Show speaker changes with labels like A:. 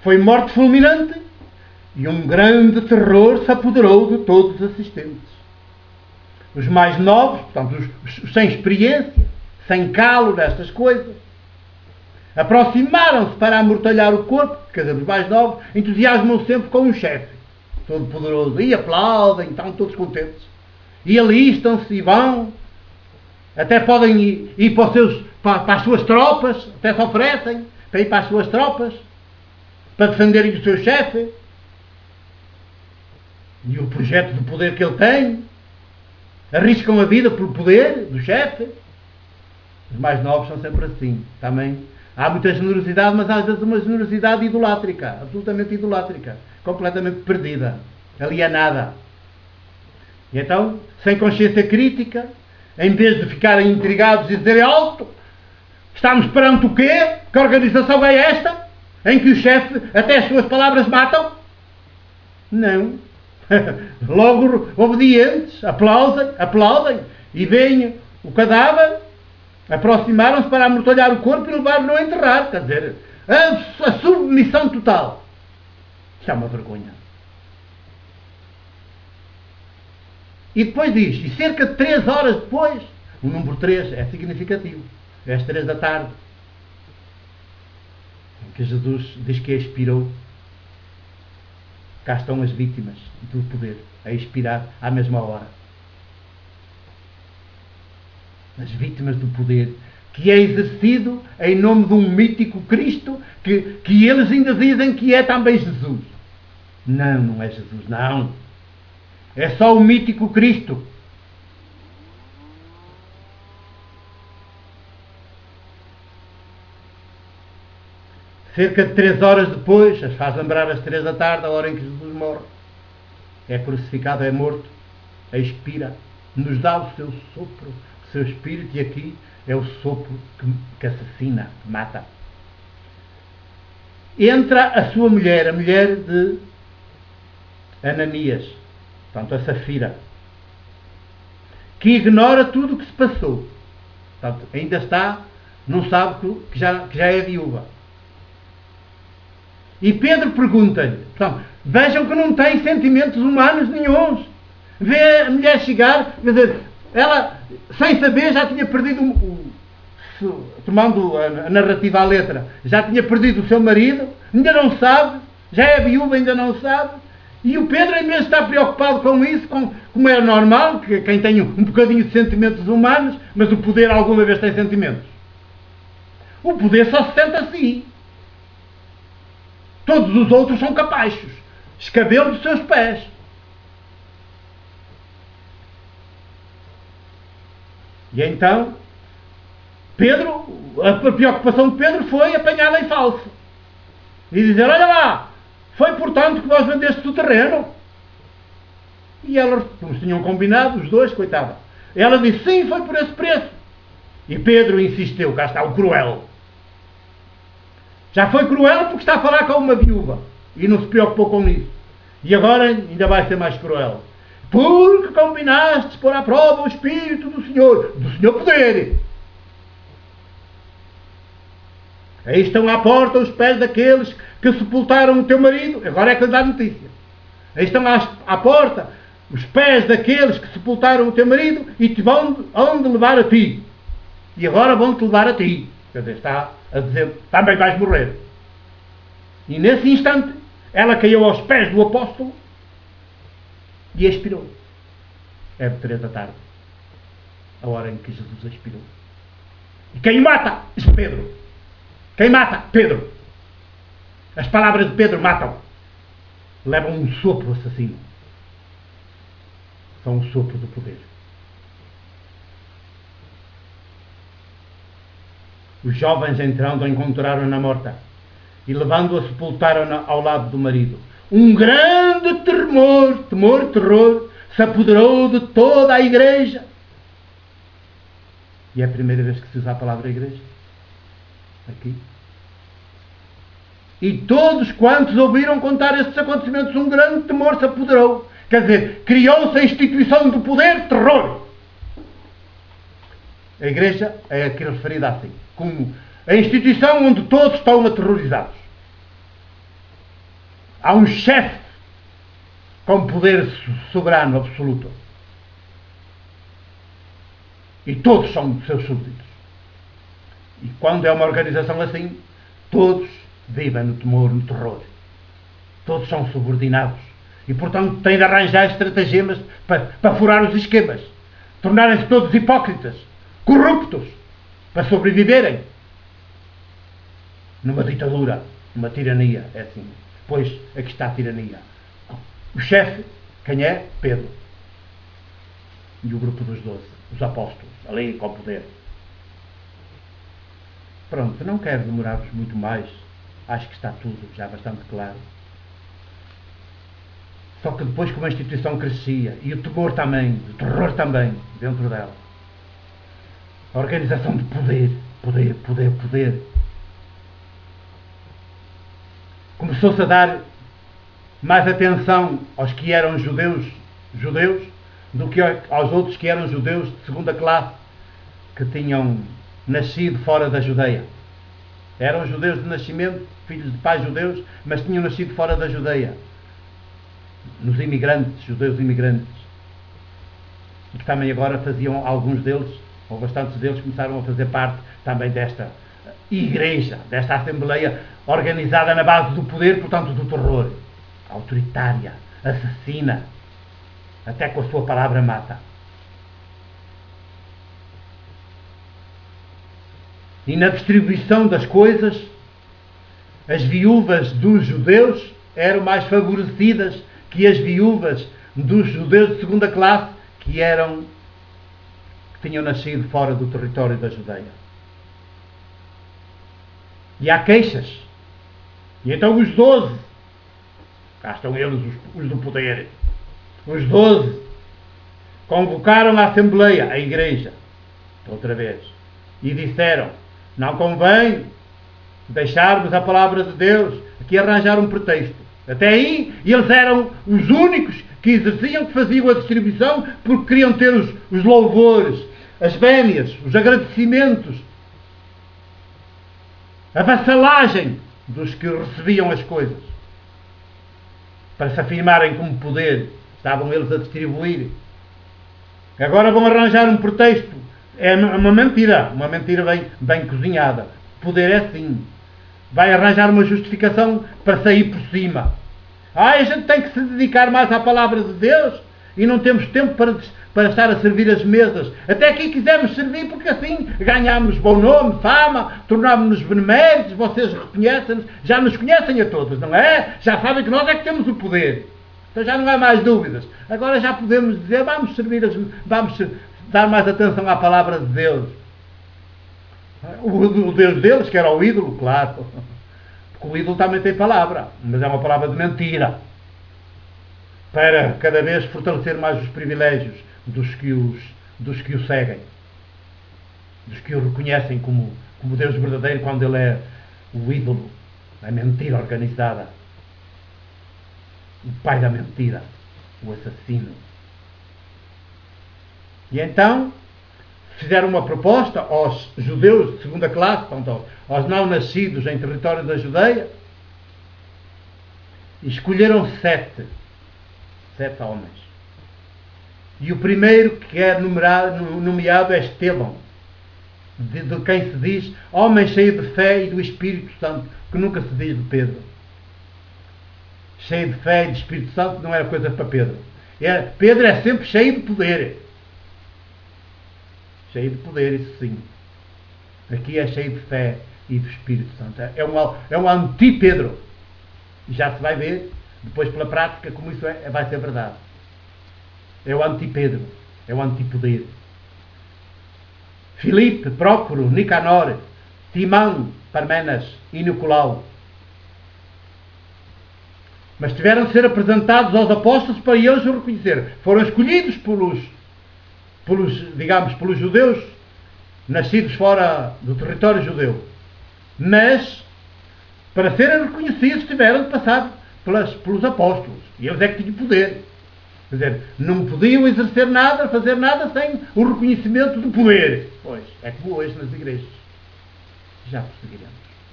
A: Foi morte fulminante e um grande terror se apoderou de todos os assistentes. Os mais novos, portanto, os sem experiência, sem calo nestas coisas, aproximaram-se para amortalhar o corpo, quer dizer, os mais novos entusiasmam sempre com um chefe todo poderoso e aplaudem, estão todos contentes e alistam-se e vão, até podem ir para as suas tropas, até se oferecem para ir para as suas tropas para defenderem o seu chefe e o projeto de poder que ele tem, arriscam a vida pelo poder do chefe. Os mais novos são sempre assim também. Há muita generosidade, mas às vezes uma generosidade idolátrica, absolutamente idolátrica, completamente perdida, alienada. E então, sem consciência crítica, em vez de ficarem intrigados e dizerem alto, estamos perante o quê? Que organização é esta? Em que o chefe até as suas palavras matam? Não. Logo obedientes, aplaudem e veem o cadáver, aproximaram-se para amortalhar o corpo e levar-no a enterrar. Quer dizer, a submissão total. Isto é uma vergonha. E depois diz, e cerca de 3 horas depois, o número 3 é significativo, é às 3 da tarde, em que Jesus diz que expirou. Cá estão as vítimas do poder, a expirar à mesma hora. As vítimas do poder, que é exercido em nome de um mítico Cristo, que eles ainda dizem que é também Jesus. Não, não é Jesus, não. É só o mítico Cristo. Cerca de 3 horas depois, as faz lembrar as 3 da tarde, a hora em que Jesus morre. É crucificado, é morto, expira, nos dá o seu sopro, o seu espírito, e aqui é o sopro que assassina, que mata. Entra a sua mulher, a mulher de Ananias, portanto a Safira, que ignora tudo o que se passou. Portanto, ainda está, não sabe que já é viúva. E Pedro pergunta-lhe, portanto, vejam que não tem sentimentos humanos nenhuns. Vê a mulher chegar, quer dizer, ela, sem saber, já tinha perdido, tomando a narrativa à letra, já tinha perdido o seu marido, ainda não sabe, já é viúva, ainda não sabe. E o Pedro, em vez de estar preocupado com isso, como é normal, que quem tem um bocadinho de sentimentos humanos, mas o poder alguma vez tem sentimentos. O poder só se sente assim. Todos os outros são capazes. Escabelo dos seus pés. E então, Pedro, a preocupação de Pedro foi apanhá-la em falso. E dizer, olha lá, foi portanto que vós vendeste o terreno. E ela, como tinham combinado, os dois, coitada. Ela disse, sim, foi por esse preço. E Pedro insistiu, cá está o cruel. Já foi cruel porque está a falar com uma viúva e não se preocupou com isso. E agora ainda vai ser mais cruel. Porque combinaste pôr à prova o Espírito do Senhor poder. Aí estão à porta os pés daqueles que sepultaram o teu marido. Agora é que lhe dá notícia. Aí estão à porta os pés daqueles que sepultaram o teu marido e te vão onde levar a ti. E agora vão-te levar a ti. Quer dizer, está a dizer, também vais morrer. E nesse instante, ela caiu aos pés do apóstolo e expirou. É de 3 da tarde, a hora em que Jesus expirou. E quem o mata? Diz Pedro. Quem mata? Pedro. As palavras de Pedro matam. Levam um sopro assassino. São um sopro do poder. Os jovens entrando encontraram-na morta e levando-a sepultaram-na ao lado do marido. Um grande terror, se apoderou de toda a igreja. E é a primeira vez que se usa a palavra igreja. Aqui. E todos quantos ouviram contar estes acontecimentos, um grande temor se apoderou. Quer dizer, criou-se a instituição do poder, terror. A igreja é aqui referida assim, como a instituição onde todos estão aterrorizados. há um chefe com poder soberano absoluto. E todos são seus súbditos. E quando é uma organização assim, todos vivem no temor, no terror. Todos são subordinados. E, portanto, têm de arranjar estratagemas para furar os esquemas. Tornarem-se todos hipócritas, corruptos, para sobreviverem. Numa ditadura, numa tirania, é assim. Pois, aqui está a tirania. O chefe, quem é? Pedro. E o grupo dos 12, os apóstolos, ali com o poder. Pronto, não quero demorar-vos muito mais. Acho que está tudo já bastante claro. Só que depois, como a instituição crescia, e o temor também, o terror também, dentro dela, a organização de poder, começou-se a dar mais atenção aos que eram judeus do que aos outros que eram judeus de segunda classe, que tinham nascido fora da Judeia. Eram judeus de nascimento, filhos de pais judeus, mas tinham nascido fora da Judeia. Nos imigrantes, judeus imigrantes. E que também agora faziam, alguns deles, ou bastantes deles, começaram a fazer parte também desta igreja, desta assembleia organizada na base do poder, portanto do terror. Autoritária, assassina, até com a sua palavra mata. E na distribuição das coisas, as viúvas dos judeus eram mais favorecidas que as viúvas dos judeus de segunda classe que tinham nascido fora do território da Judeia. E há queixas. E então os 12, cá estão eles, os do poder, os 12 convocaram a Assembleia, a Igreja, outra vez, e disseram: não convém deixarmos a palavra de Deus aqui arranjar um pretexto. Até aí, eles eram os únicos que exerciam, que faziam a distribuição, porque queriam ter os louvores, as bénias, os agradecimentos, a vassalagem dos que recebiam as coisas, para se afirmarem como poder. Estavam eles a distribuir. Agora vão arranjar um pretexto. É uma mentira bem cozinhada. O poder é assim. Vai arranjar uma justificação para sair por cima. A gente tem que se dedicar mais à palavra de Deus e não temos tempo para estar a servir as mesas. Até aqui quisemos servir porque assim ganhámos bom nome, fama, tornámos-nos beneméritos, vocês reconhecem-nos, já nos conhecem a todos, não é? Já sabem que nós é que temos o poder. Então já não há mais dúvidas. Agora já podemos dizer, vamos dar mais atenção à palavra de Deus. O Deus deles, que era o ídolo, claro. Porque o ídolo também tem palavra, mas é uma palavra de mentira. Para cada vez fortalecer mais os privilégios dos que o seguem. Dos que o reconhecem como Deus verdadeiro, quando ele é o ídolo, a mentira organizada. O pai da mentira, o assassino. E então fizeram uma proposta aos judeus de segunda classe, portanto, aos não nascidos em território da Judeia, e escolheram 7 homens. E o primeiro que é nomeado é Estevão, de quem se diz homem cheio de fé e do Espírito Santo, que nunca se diz de Pedro. Cheio de fé e de Espírito Santo não era coisa para Pedro. Pedro é sempre cheio de poder. Cheio de poder, isso sim. Aqui é cheio de fé e do Espírito Santo. É um anti-Pedro. E já se vai ver, depois pela prática, como isso vai ser verdade. É o anti-Pedro. É o anti-poder. Filipe, Prócoro, Nicanor, Timão, Parmenas e Nicolau. Mas tiveram de ser apresentados aos apóstolos para eles o reconhecer. Foram escolhidos pelos judeus nascidos fora do território judeu. Mas, para serem reconhecidos, tiveram de passar pelos apóstolos. E eles é que tinham poder. Quer dizer, não podiam exercer nada, fazer nada sem o reconhecimento do poder. Pois, é como hoje nas igrejas. Já prosseguiremos.